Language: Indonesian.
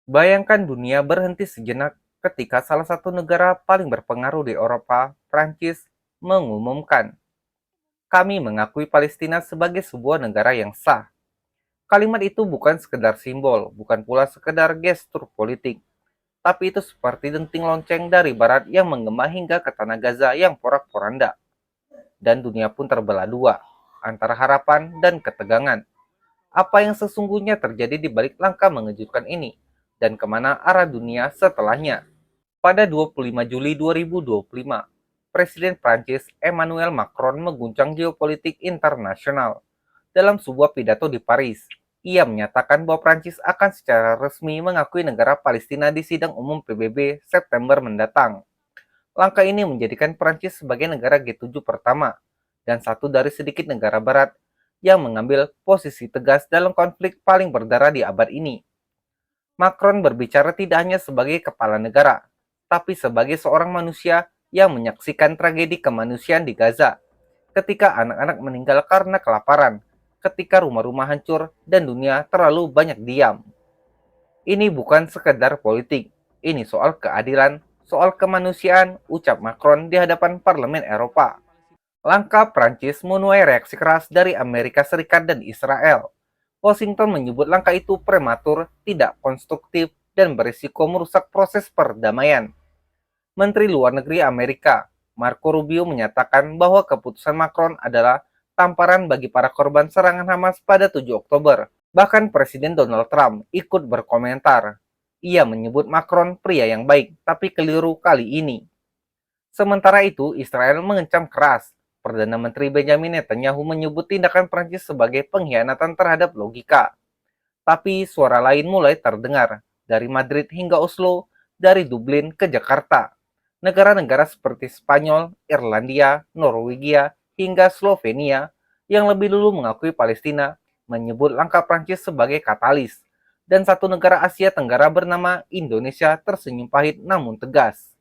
Bayangkan dunia berhenti sejenak ketika salah satu negara paling berpengaruh di Eropa, Prancis, mengumumkan, kami mengakui Palestina sebagai sebuah negara yang sah. Kalimat itu bukan sekedar simbol, bukan pula sekedar gestur politik, tapi itu seperti denting lonceng dari barat yang menggema hingga ke tanah Gaza yang porak-poranda. Dan dunia pun terbelah dua, antara harapan dan ketegangan. Apa yang sesungguhnya terjadi di balik langkah mengejutkan ini, dan kemana arah dunia setelahnya. Pada 25 Juli 2025, Presiden Prancis Emmanuel Macron mengguncang geopolitik internasional. Dalam sebuah pidato di Paris, ia menyatakan bahwa Prancis akan secara resmi mengakui negara Palestina di sidang umum PBB September mendatang. Langkah ini menjadikan Prancis sebagai negara G7 pertama dan satu dari sedikit negara barat yang mengambil posisi tegas dalam konflik paling berdarah di abad ini. Macron berbicara tidak hanya sebagai kepala negara, tapi sebagai seorang manusia yang menyaksikan tragedi kemanusiaan di Gaza, ketika anak-anak meninggal karena kelaparan, ketika rumah-rumah hancur dan dunia terlalu banyak diam. Ini bukan sekedar politik, ini soal keadilan, soal kemanusiaan, ucap Macron di hadapan Parlemen Eropa. Langkah Prancis menuai reaksi keras dari Amerika Serikat dan Israel. Washington menyebut langkah itu prematur, tidak konstruktif, dan berisiko merusak proses perdamaian. Menteri Luar Negeri Amerika, Marco Rubio menyatakan bahwa keputusan Macron adalah tamparan bagi para korban serangan Hamas pada 7 Oktober. Bahkan Presiden Donald Trump ikut berkomentar. Ia menyebut Macron pria yang baik, tapi keliru kali ini. Sementara itu, Israel mengecam keras. Perdana Menteri Benjamin Netanyahu menyebut tindakan Prancis sebagai pengkhianatan terhadap logika. Tapi suara lain mulai terdengar, dari Madrid hingga Oslo, dari Dublin ke Jakarta. Negara-negara seperti Spanyol, Irlandia, Norwegia, hingga Slovenia yang lebih dulu mengakui Palestina menyebut langkah Prancis sebagai katalis. Dan satu negara Asia Tenggara bernama Indonesia tersenyum pahit namun tegas.